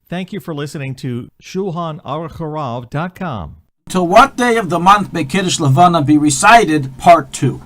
Thank you for listening to Shulchanaruchharav.com. Till what day of the month may Kiddush Levana be recited? Part 2.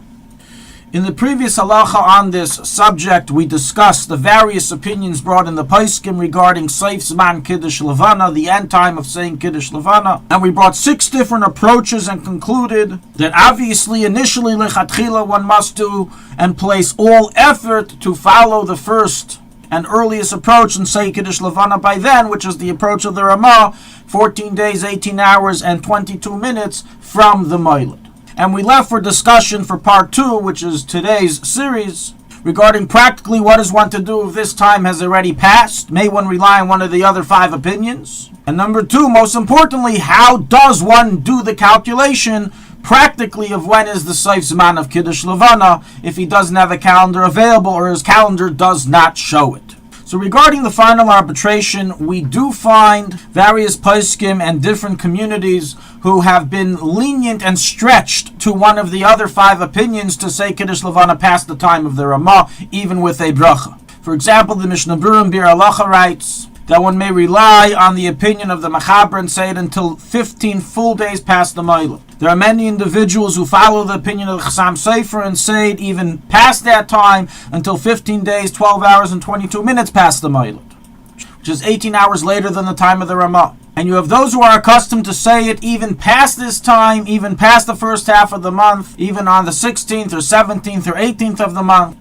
In the previous halacha on this subject, we discussed the various opinions brought in the Poskim regarding Sof Zman Kiddush Levana, the end time of saying Kiddush Levana, and we brought 6 different approaches and concluded that obviously initially lechatchila one must do and place all effort to follow the first and earliest approach and say Kiddush Levana by then, which is the approach of the Ramah, 14 days, 18 hours, and 22 minutes from the Moiled. And we left for discussion for part 2, which is today's series, regarding practically what is one to do if this time has already passed. May one rely on one of the other 5 opinions? And number 2, most importantly, how does one do the calculation practically of when is the Sof Zman of Kiddush Levana if he doesn't have a calendar available or his calendar does not show it? So regarding the final arbitration, we do find various poskim and different communities who have been lenient and stretched to one of the other 5 opinions to say Kiddush Levana past the time of the Ramah, even with a bracha. For example, the Mishnah Berurah Bir Halacha writes that one may rely on the opinion of the Mechaber and say it until 15 full days past the Moiled. There are many individuals who follow the opinion of the Chassam Sofer and say it even past that time until 15 days, 12 hours, and 22 minutes past the Moiled, which is 18 hours later than the time of the Ramah. And you have those who are accustomed to say it even past this time, even past the first half of the month, even on the 16th or 17th or 18th of the month,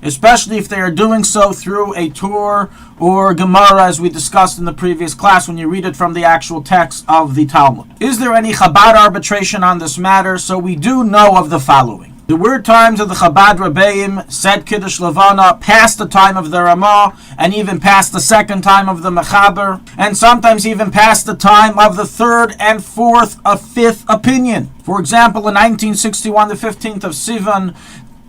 especially if they are doing so through a Torah or Gemara, as we discussed in the previous class when you read it from the actual text of the Talmud. Is there any Chabad arbitration on this matter? So we do know of the following. The word times of the Chabad Rebbeim said Kiddush Levana past the time of the Ramah, and even past the second time of the Mechaber, and sometimes even past the time of the 3rd and 4th or 5th opinion. For example, in 1961, the 15th of Sivan,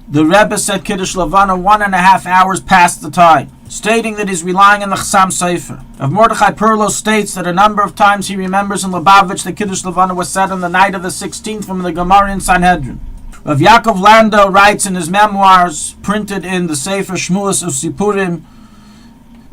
the Rebbe said Kiddush Levana 1.5 hours past the time, stating that he's relying on the Chassam Sofer. Rav Mordechai Perlo states that a number of times he remembers in Lubavitch that Kiddush Levana was said on the night of the 16th from the Gemara in Sanhedrin. Rav Yaakov Landau writes in his memoirs, printed in the Sefer Shmuas Usipurim,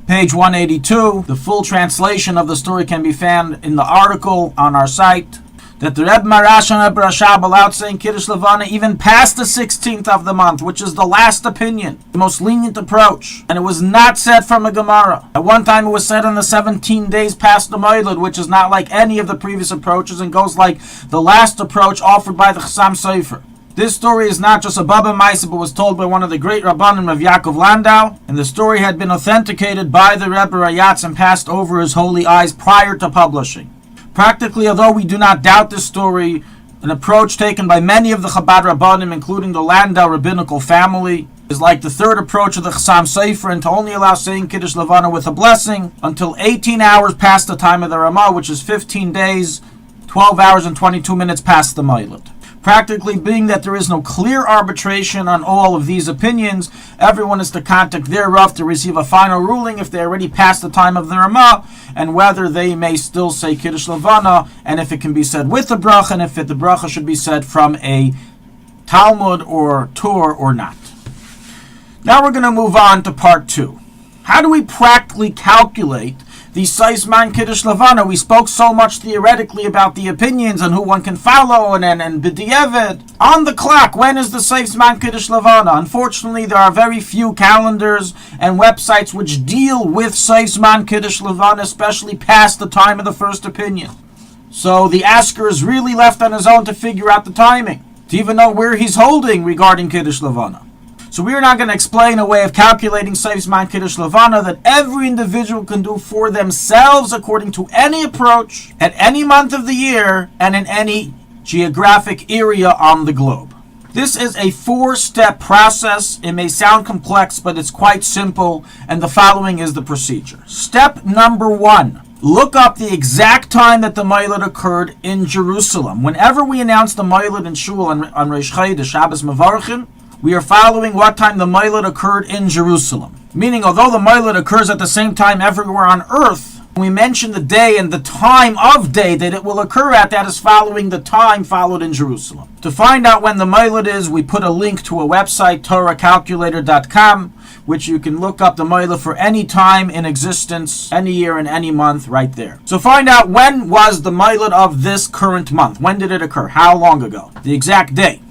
page 182. The full translation of the story can be found in the article on our site, that the Rebbe Marash and Rebbe Rashab allowed saying Kiddush Levana even past the 16th of the month, which is the last opinion, the most lenient approach. And it was not said from a Gemara. At one time it was said on the 17 days past the Moiled, which is not like any of the previous approaches and goes like the last approach offered by the Chassam Sofer. This story is not just a Baba Maisa, but was told by one of the great Rabbanim of Yaakov Landau, and the story had been authenticated by the Rebbe Rayatz and passed over his holy eyes prior to publishing. Practically, although we do not doubt this story, an approach taken by many of the Chabad Rabbanim, including the Landau rabbinical family, is like the 3rd approach of the Chassam Sofer, and to only allow saying Kiddush Levana with a blessing until 18 hours past the time of the Ramah, which is 15 days, 12 hours, and 22 minutes past the Moiled. Practically, being that there is no clear arbitration on all of these opinions, everyone is to contact their Rav to receive a final ruling if they already passed the time of the Ramah, and whether they may still say Kiddush Levana, and if it can be said with the bracha, and if the bracha should be said from a Talmud or Torah or not. Now we're going to move on to part 2. How do we practically calculate the Sof Zman Kiddush Levana? We spoke so much theoretically about the opinions and who one can follow and b'diavad. On the clock, when is the Sof Zman Kiddush Levana? Unfortunately, there are very few calendars and websites which deal with Sof Zman Kiddush Levana, especially past the time of the first opinion. So the asker is really left on his own to figure out the timing, to even know where he's holding regarding Kiddush Levana. So we are not going to explain a way of calculating Sof Zman Kiddush Levana that every individual can do for themselves according to any approach, at any month of the year, and in any geographic area on the globe. This is a 4-step process. It may sound complex, but it's quite simple, and the following is the procedure. Step number 1. Look up the exact time that the Moiled occurred in Jerusalem. Whenever we announce the Moiled in Shul on Rosh Chodesh, Shabbos Mevarchim, we are following what time the Moiled occurred in Jerusalem. Meaning, although the Moiled occurs at the same time everywhere on earth, when we mention the day and the time of day that it will occur at, that is following the time followed in Jerusalem. To find out when the Moiled is, we put a link to a website, recited-Part, which you can look up the Moila for any time in existence, any year and any month right there. So find out, when was the Moila of this current month? When did it occur? How long ago? The exact day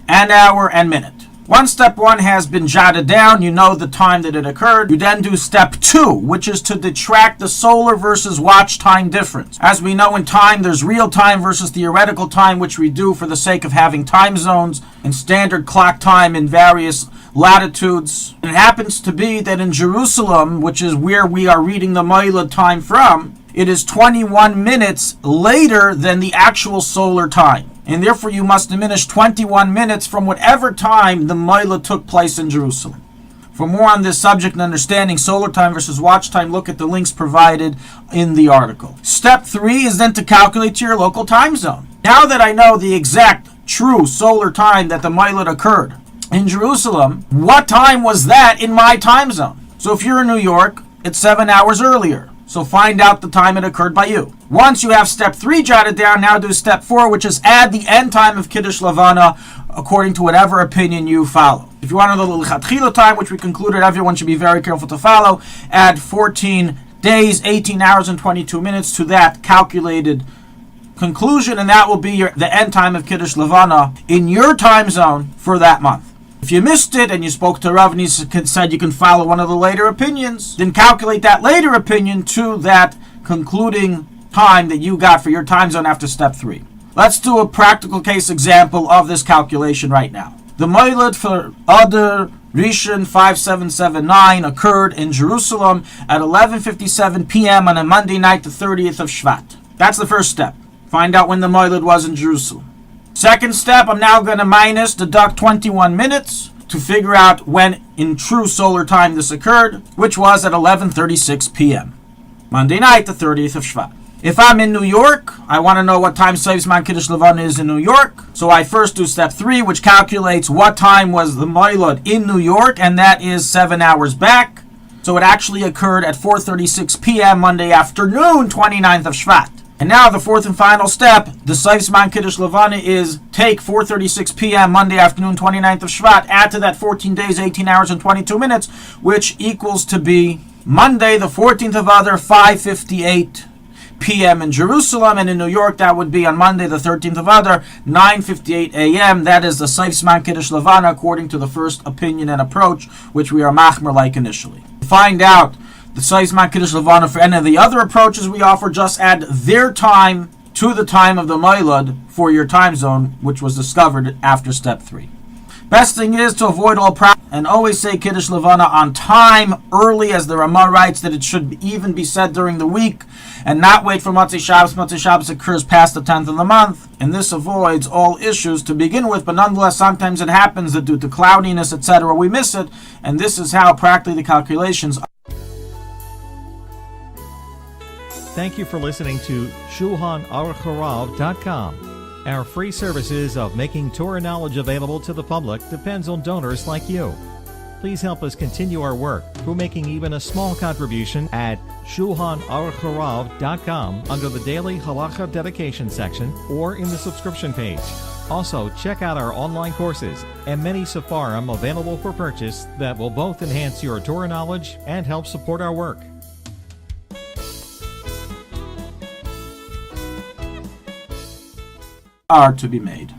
and hour and minute. Once step 1 has been jotted down, you know the time that it occurred. You then do step 2, which is to detract the solar versus watch time difference. As we know in time, there's real time versus theoretical time, which we do for the sake of having time zones and standard clock time in various latitudes. And it happens to be that in Jerusalem, which is where we are reading the Moilad time from, it is 21 minutes later than the actual solar time. And therefore you must diminish 21 minutes from whatever time the Moilad took place in Jerusalem. For more on this subject and understanding solar time versus watch time, look at the links provided in the article. Step 3 is then to calculate to your local time zone. Now that I know the exact true solar time that the Moilad occurred in Jerusalem, what time was that in my time zone? So if you're in New York, it's 7 hours earlier. So find out the time it occurred by you. Once you have step 3 jotted down, now do step 4, which is add the end time of Kiddush Levana according to whatever opinion you follow. If you want to know the recited-Part time, which we concluded everyone should be very careful to follow, add 14 days, 18 hours, and 22 minutes to that calculated conclusion, and that will be the end time of Kiddush Levana in your time zone for that month. If you missed it and you spoke to Rav and he said you can follow one of the later opinions, then calculate that later opinion to that concluding time that you got for your time zone after step 3. Let's do a practical case example of this calculation right now. The Moilad for Adar Rishon 5779 occurred in Jerusalem at 11:57 p.m. on a Monday night, the 30th of Shvat. That's the first step. Find out when the Moilad was in Jerusalem. Second step, I'm now going to deduct 21 minutes to figure out when in true solar time this occurred, which was at 11:36 p.m. Monday night, the 30th of Shvat. If I'm in New York, I want to know what time Sof Zman Kiddush Levana is in New York. So I first do step 3, which calculates what time was the Moilad in New York, and that is 7 hours back. So it actually occurred at 4:36 p.m. Monday afternoon, 29th of Shvat. And now the fourth and final step, the Sof Zman Kiddush Levana, is take 4:36 p.m. Monday afternoon, 29th of Shvat, add to that 14 days, 18 hours, and 22 minutes, which equals to be Monday, the 14th of Adar, 5:58 p.m. in Jerusalem, and in New York that would be on Monday, the 13th of Adar, 9:58 a.m. That is the Sof Zman Kiddush Levana according to the first opinion and approach, which we are machmer like initially. To find out the Sof Zman Kiddush Levana for any of the other approaches we offer, just add their time to the time of the Moilad for your time zone, which was discovered after step 3. Best thing is to avoid all problems and always say Kiddush Levana on time, early, as the Ramah writes that it should even be said during the week and not wait for Motzei Shabbos. Motzei Shabbos occurs past the 10th of the month, and this avoids all issues to begin with, but nonetheless sometimes it happens that due to cloudiness, etc., we miss it, and this is how practically the calculations are. Thank you for listening to Shulchanaruchharav.com. Our free services of making Torah knowledge available to the public depends on donors like you. Please help us continue our work through making even a small contribution at Shulchanaruchharav.com under the Daily Halacha Dedication section or in the subscription page. Also, check out our online courses and many sefarim available for purchase that will both enhance your Torah knowledge and help support our work. Are to be made.